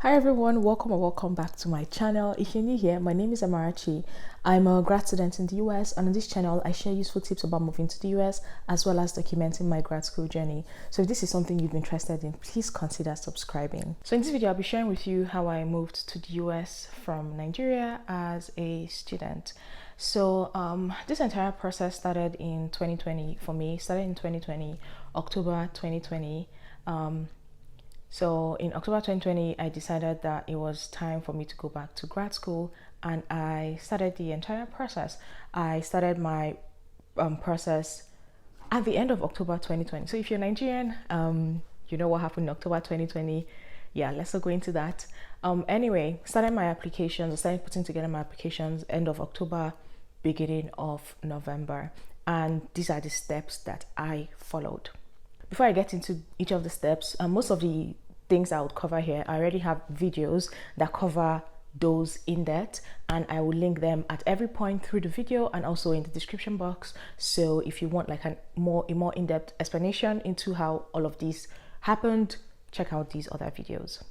Hi everyone, welcome or welcome back to my channel. If you're new here, my name is Amarachi. I'm a grad student in the US, and on this channel I share useful tips about moving to the US as well as documenting my grad school journey. So if this is something you've been interested in, please consider subscribing. So in this video I'll be sharing with you how I moved to the US from Nigeria as a student. So this entire process started in 2020 for me, started in 2020, October 2020. So in October 2020, I decided that it was time for me to go back to grad school, and I started the entire process. I started my process at the end of October 2020. So if you're Nigerian, you know what happened in October 2020. Yeah, let's not go into that. Anyway, started my applications, started putting together my applications end of October, beginning of November. And these are the steps that I followed. Before I get into each of the steps, most of the things I would cover here, I already have videos that cover those in depth, and I will link them at every point through the video and also in the description box. So if you want like a more in-depth explanation into how all of this happened, check out these other videos.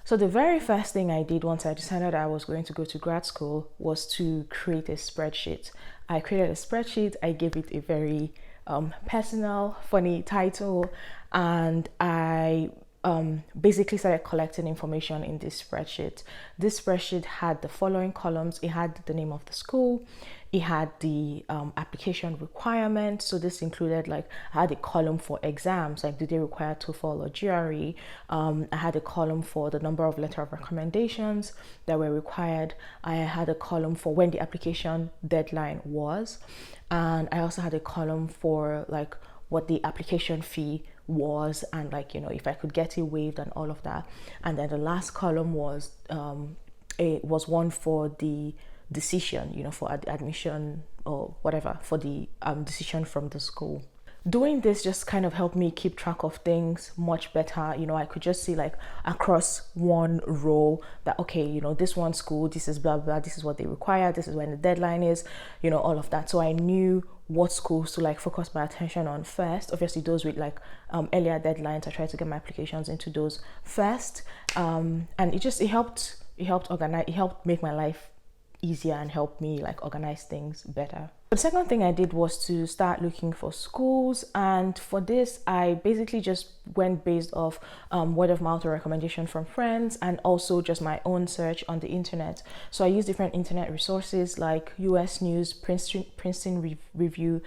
So the very first thing I did once I decided I was going to go to grad school was to create a spreadsheet. I created a spreadsheet. I gave it a very personal, funny title, and I basically started collecting information in this spreadsheet. This spreadsheet had the following columns. It had the name of the school, it had the application requirements. So this included, like, I had a column for exams, like did they require TOEFL or GRE. I had a column for the number of letter of recommendations that were required. I had a column for when the application deadline was, and I also had a column for like what the application fee was, and like, you know, if I could get it waived and all of that. And then the last column was one for the decision, you know, for admission or whatever, for the decision from the school. Doing this just kind of helped me keep track of things much better. You know, I could just see like across one row that, okay, you know, this one school, this is blah blah, this is what they require, this is when the deadline is, you know, all of that. So I knew what schools to like focus my attention on first. Obviously those with like earlier deadlines, I tried to get my applications into those first, and it helped organize, it helped make my life easier and help me like organize things better. The second thing I did was to start looking for schools, and for this I basically just went based off word of mouth or recommendation from friends, and also just my own search on the internet. So I used different internet resources like US News, Princeton Review,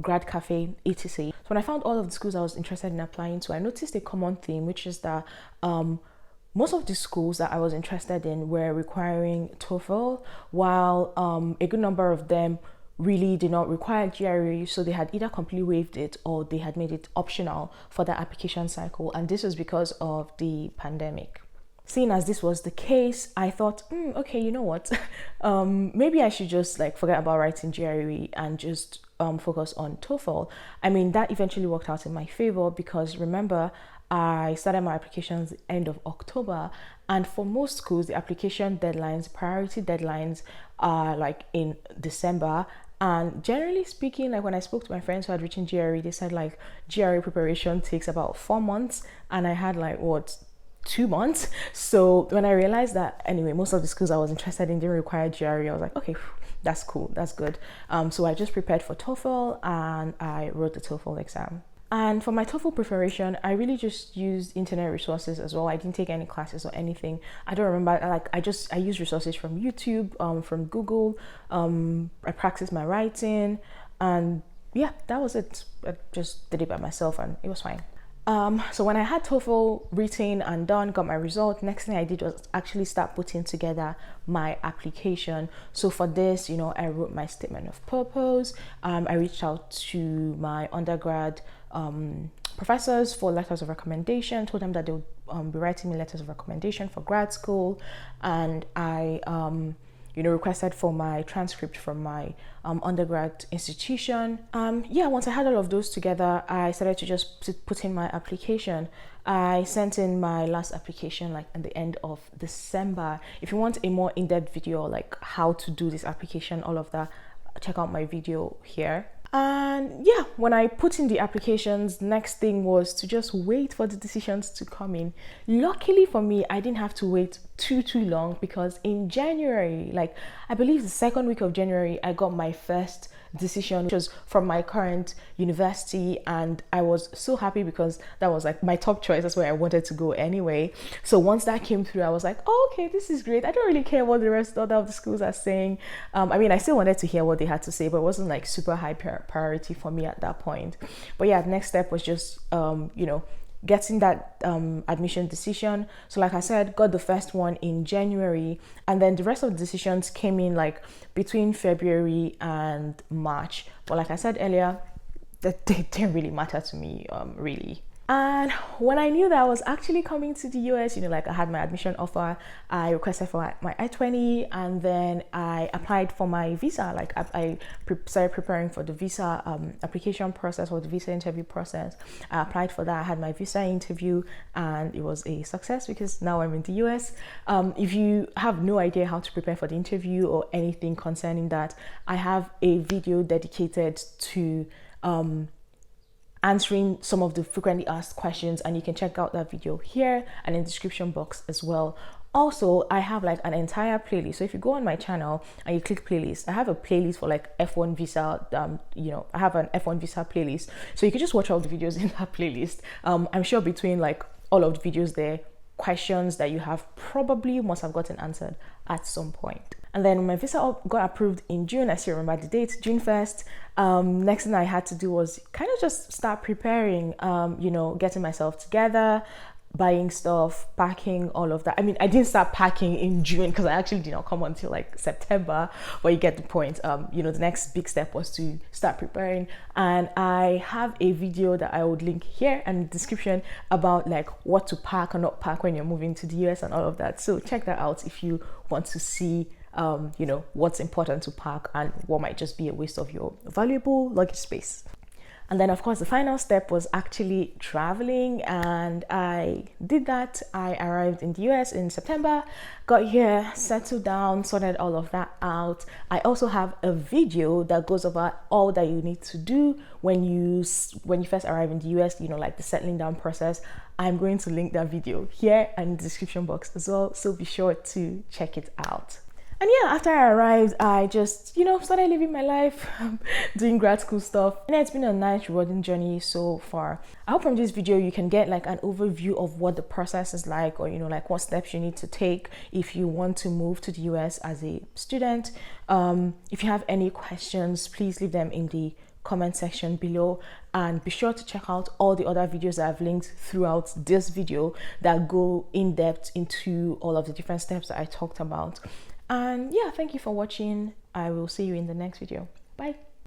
Grad Cafe, etc. So when I found all of the schools I was interested in applying to, I noticed a common theme, which is that most of the schools that I was interested in were requiring TOEFL, while a good number of them really did not require GRE. So they had either completely waived it or they had made it optional for the application cycle. And this was because of the pandemic. Seeing as this was the case, I thought, okay, you know what? Maybe I should just like forget about writing GRE and just focus on TOEFL. I mean, that eventually worked out in my favor because, remember, I started my applications end of October, and for most schools the application deadlines, priority deadlines, are like in December. And generally speaking, like when I spoke to my friends who had written GRE, they said like GRE preparation takes about 4 months, and I had like 2 months. So when I realized that anyway most of the schools I was interested in didn't require GRE, I was like, okay, that's cool, that's good. So I just prepared for TOEFL and I wrote the TOEFL exam. And for my TOEFL preparation, I really just used internet resources as well. I didn't take any classes or anything. I don't remember, like I used resources from YouTube, from Google. I practiced my writing, and yeah, that was it. I just did it by myself and it was fine. So when I had TOEFL written and done, got my result, next thing I did was actually start putting together my application. So for this, you know, I wrote my statement of purpose. I reached out to my undergrad professors for letters of recommendation, told them that they would be writing me letters of recommendation for grad school, and I requested for my transcript from my undergrad institution. Once I had all of those together, I started to just put in my application. I sent in my last application like at the end of December. If you want a more in-depth video like how to do this application, all of that, check out my video here. And yeah, when I put in the applications, next thing was to just wait for the decisions to come in. Luckily for me, I didn't have to wait too long, because in January, like I believe the second week of January, I got my first decision, which was from my current university, and I was so happy because that was like my top choice. That's where I wanted to go anyway. So once that came through, I was like, oh, okay, this is great. I don't really care what the rest of the schools are saying. I mean, I still wanted to hear what they had to say, but it wasn't like super high priority for me at that point. But yeah, the next step was just getting that admission decision. So like I said, got the first one in January, and then the rest of the decisions came in like between February and March. But like I said earlier, that they didn't really matter to me, really. And when I knew that I was actually coming to the US, like I had my admission offer, I requested for my I-20, and then I applied for my visa. Like I started preparing for the visa application process, or the visa interview process. I applied for that. I had my visa interview, and it was a success because now I'm in the US. If you have no idea how to prepare for the interview or anything concerning that, I have a video dedicated to answering some of the frequently asked questions, and you can check out that video here and in the description box as well. Also, I have like an entire playlist. So if you go on my channel and you click playlist, I have a playlist for like F1 visa. I have an F1 visa playlist, so you can just watch all the videos in that playlist. I'm sure between like all of the videos there, questions that you have probably must have gotten answered at some point. And then when my visa got approved in June, I still remember the date, June 1st. Next thing I had to do was kind of just start preparing, getting myself together, buying stuff, packing, all of that. I mean, I didn't start packing in June because I actually did not come until like September, but you get the point. The next big step was to start preparing. And I have a video that I would link here and in the description about like what to pack or not pack when you're moving to the US and all of that. So check that out if you want to see what's important to pack and what might just be a waste of your valuable luggage space. And then of course the final step was actually traveling, and I did that. I arrived in the US in September, got here, settled down, sorted all of that out. I also have a video that goes over all that you need to do when you first arrive in the US, like the settling down process. I'm going to link that video here and in the description box as well, so be sure to check it out. And yeah, after I arrived, I just, started living my life, doing grad school stuff. And it's been a nice, rewarding journey so far. I hope from this video you can get like an overview of what the process is like, or, like what steps you need to take if you want to move to the US as a student. If you have any questions, please leave them in the comment section below, and be sure to check out all the other videos that I've linked throughout this video that go in depth into all of the different steps that I talked about. And yeah, thank you for watching. I will see you in the next video.